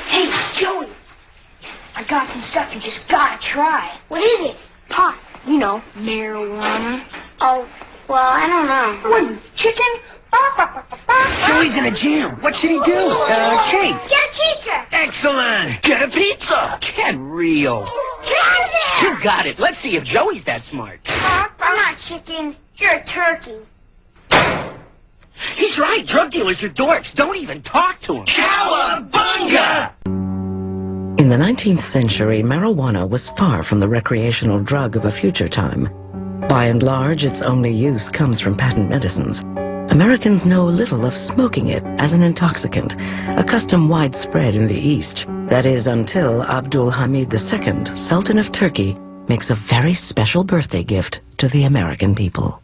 Hey, Joey. I got some stuff you just gotta try. What is it? Pot. You know, marijuana. Oh, well, I don't know. What, chicken? Joey's in a jam. What should he do? Cake. Get a pizza. Excellent. Get a pizza. Get real. Get out of there. You got it. Let's see if Joey's that smart. I'm not chicken. You're a turkey. He's right. Drug dealers are dorks. Don't even talk to him. Cowabunga! In the 19th century, marijuana was far from the recreational drug of a future time. By and large, its only use comes from patent medicines. Americans know little of smoking it as an intoxicant, a custom widespread in the East. That is until Abdul Hamid II, Sultan of Turkey, makes a very special birthday gift to the American people.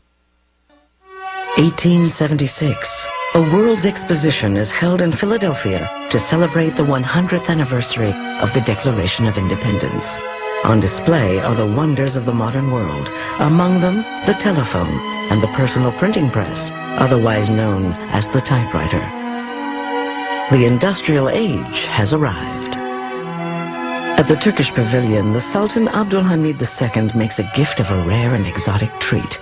1876. A World's Exposition is held in Philadelphia to celebrate the 100th anniversary of the Declaration of Independence. On display are the wonders of the modern world, among them the telephone and the personal printing press, otherwise known as the typewriter. The industrial age has arrived. At the Turkish pavilion, the Sultan Abdul Hamid II makes a gift of a rare and exotic treat.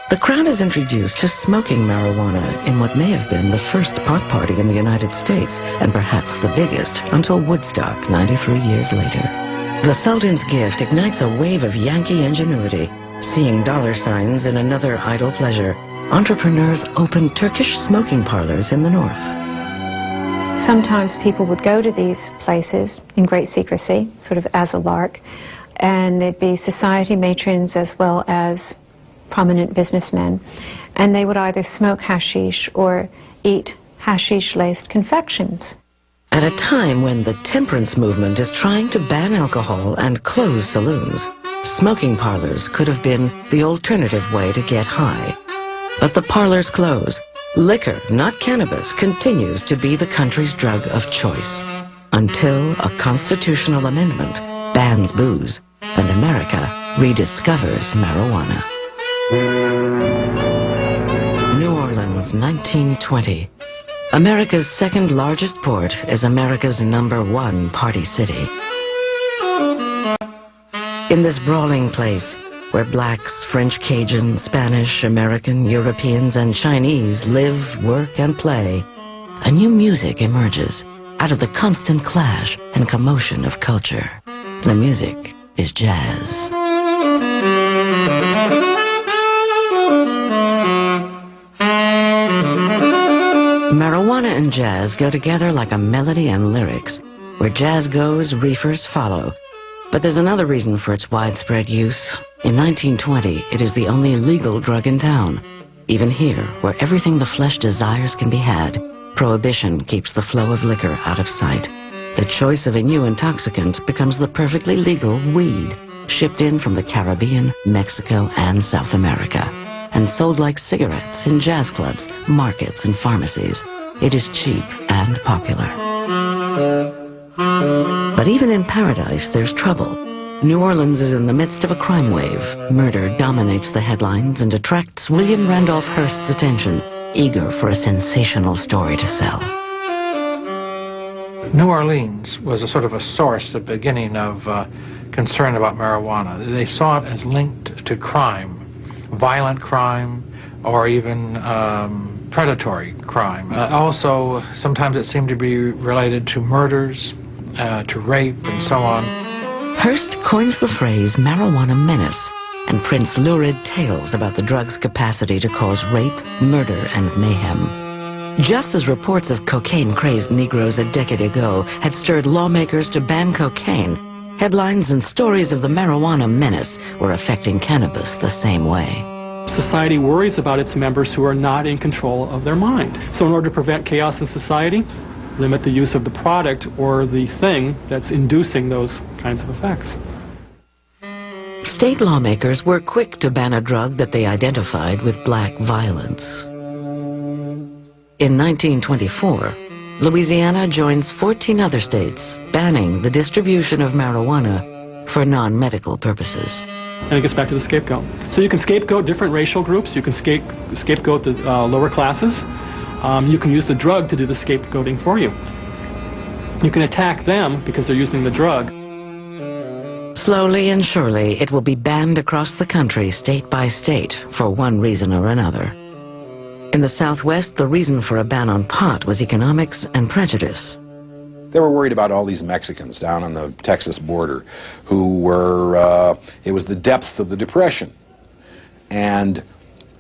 The crown is introduced to smoking marijuana in what may have been the first pot party in the United States, and perhaps the biggest, until Woodstock 93 years later. The Sultan's gift ignites a wave of Yankee ingenuity. Seeing dollar signs in another idle pleasure, entrepreneurs opened Turkish smoking parlors in the north. Sometimes people would go to these places in great secrecy, sort of as a lark, and there'd be society matrons as well as prominent businessmen, and they would either smoke hashish or eat hashish-laced confections. At a time when the temperance movement is trying to ban alcohol and close saloons, smoking parlors could have been the alternative way to get high. But the parlors close. Liquor, not cannabis, continues to be the country's drug of choice, until a constitutional amendment bans booze and America rediscovers marijuana. New Orleans, 1920. America's second largest port is America's #1 party city. In this brawling place, where blacks, French Cajun, Spanish, American, Europeans, and Chinese live, work, and play, a new music emerges out of the constant clash and commotion of culture. The music is jazz. Marijuana and jazz go together like a melody and lyrics. Where jazz goes, reefers follow. But there's another reason for its widespread use. In 1920, it is the only legal drug in town. Even here, where everything the flesh desires can be had, prohibition keeps the flow of liquor out of sight. The choice of a new intoxicant becomes the perfectly legal weed, shipped in from the Caribbean, Mexico, and South America, and sold like cigarettes in jazz clubs, markets, and pharmacies. It is cheap and popular. But even in paradise, there's trouble. New Orleans is in the midst of a crime wave. Murder dominates the headlines and attracts William Randolph Hearst's attention, eager for a sensational story to sell. New Orleans was a sort of a source, the beginning of concern about marijuana. They saw it as linked to crime, violent crime, or even predatory crime. Also, sometimes it seemed to be related to murders, to rape, and so on. Hearst coins the phrase marijuana menace and prints lurid tales about the drug's capacity to cause rape, murder, and mayhem. Just as reports of cocaine-crazed Negroes a decade ago had stirred lawmakers to ban cocaine, headlines and stories of the marijuana menace were affecting cannabis the same way. Society worries about its members who are not in control of their mind. So in order to prevent chaos in society, limit the use of the product or the thing that's inducing those kinds of effects. State lawmakers were quick to ban a drug that they identified with black violence. In 1924, Louisiana joins 14 other states banning the distribution of marijuana for non-medical purposes. And it gets back to the scapegoat. So you can scapegoat different racial groups, you can scapegoat the lower classes, you can use the drug to do the scapegoating for you. You can attack them because they're using the drug. Slowly and surely, it will be banned across the country, state by state, for one reason or another. In the Southwest, the reason for a ban on pot was economics and prejudice. They were worried about all these Mexicans down on the Texas border who were, it was the depths of the Depression. And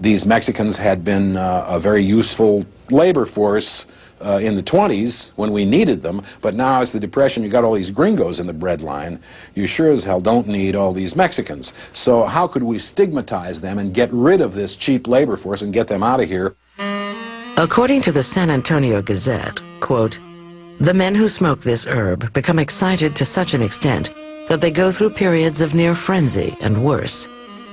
these Mexicans had been a very useful labor force in the 20s when we needed them, but now as the Depression, you got all these gringos in the breadline. You sure as hell don't need all these Mexicans. So how could we stigmatize them and get rid of this cheap labor force and get them out of here? According to the San Antonio Gazette, quote, "The men who smoke this herb become excited to such an extent that they go through periods of near frenzy and worse.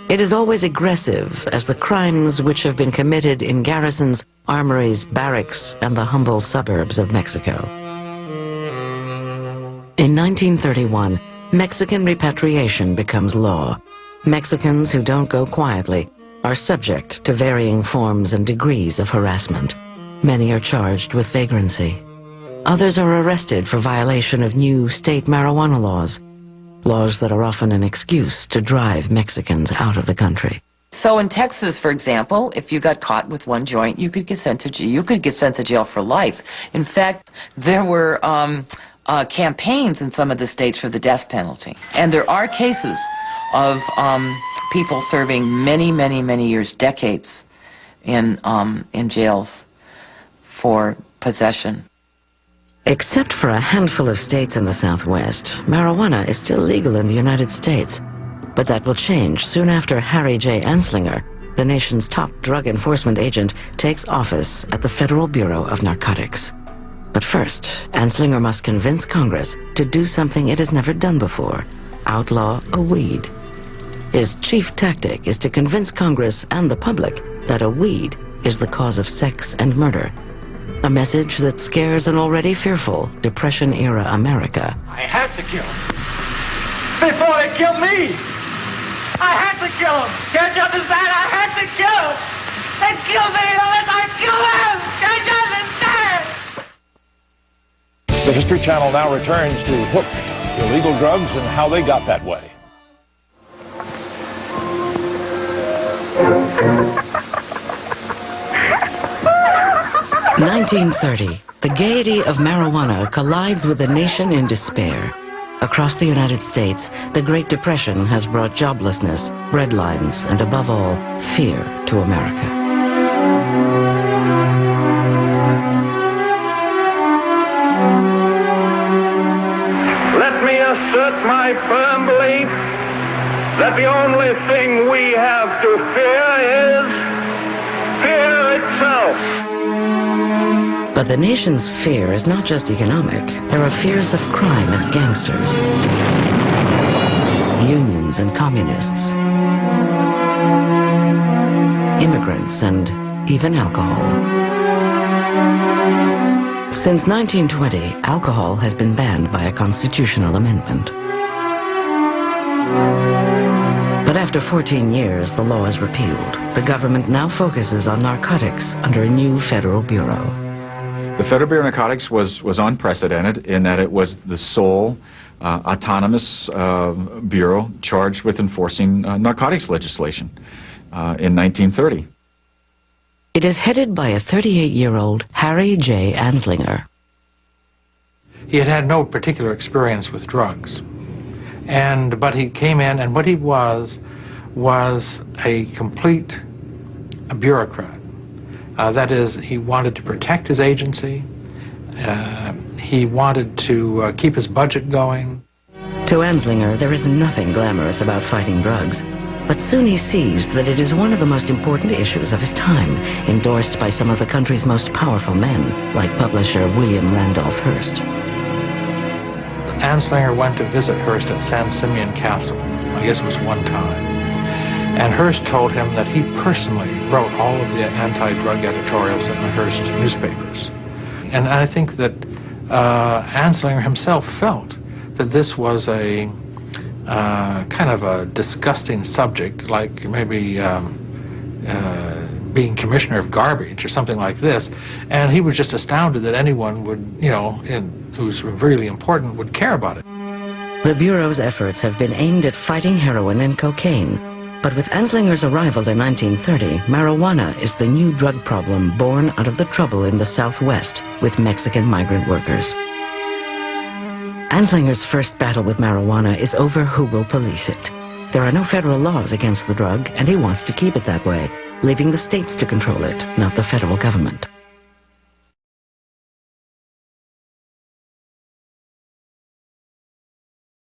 It is always aggressive as the crimes which have been committed in garrisons, armories, barracks, and the humble suburbs of Mexico." In 1931, Mexican repatriation becomes law. Mexicans who don't go quietly are subject to varying forms and degrees of harassment. Many are charged with vagrancy. Others are arrested for violation of new state marijuana laws, laws that are often an excuse to drive Mexicans out of the country. So in Texas, for example, if you got caught with one joint, you could get sent to jail. You could get sent to jail for life. In fact, there were campaigns in some of the states for the death penalty, and there are cases of people serving many, many, many years, decades, in jails for possession. Except for a handful of states in the Southwest, marijuana is still legal in the United States. But that will change soon after Harry J. Anslinger, the nation's top drug enforcement agent, takes office at the Federal Bureau of Narcotics. But first, Anslinger must convince Congress to do something it has never done before: outlaw a weed. His chief tactic is to convince Congress and the public that a weed is the cause of sex and murder. A message that scares an already fearful Depression-era America. I had to kill him. Before they killed me! I had to kill him! Can't you understand? I had to kill him! They killed me unless I kill them! Can't you understand? The History Channel now returns to hook illegal drugs and how they got that way. "1930, the gaiety of marijuana collides with a nation in despair. Across the United States, the Great Depression has brought joblessness, breadlines, and above all, fear to America. Let me assert my firm belief that the only thing we have to fear is fear itself. But the nation's fear is not just economic. There are fears of crime and gangsters, unions and communists, immigrants, and even alcohol. Since 1920, alcohol has been banned by a constitutional amendment. But after 14 years, the law is repealed. The government now focuses on narcotics under a new federal bureau. The Federal Bureau of Narcotics was unprecedented in that it was the sole autonomous bureau charged with enforcing narcotics legislation in 1930. It is headed by a 38-year-old Harry J. Anslinger. He had had no particular experience with drugs, but he came in, and what he was a complete bureaucrat. That is, he wanted to protect his agency. He wanted to keep his budget going. To Anslinger, there is nothing glamorous about fighting drugs, but soon he sees that it is one of the most important issues of his time, endorsed by some of the country's most powerful men, like publisher William Randolph Hearst. Anslinger went to visit Hearst at San Simeon Castle, I guess it was one time. And Hearst told him that he personally wrote all of the anti-drug editorials in the Hearst newspapers. And I think that Anslinger himself felt that this was a kind of a disgusting subject, like maybe being commissioner of garbage or something like this, and he was just astounded that anyone would, you know, who's really important, would care about it. The Bureau's efforts have been aimed at fighting heroin and cocaine. But with Anslinger's arrival in 1930, marijuana is the new drug problem born out of the trouble in the Southwest with Mexican migrant workers. Anslinger's first battle with marijuana is over who will police it. There are no federal laws against the drug, and he wants to keep it that way, leaving the states to control it, not the federal government.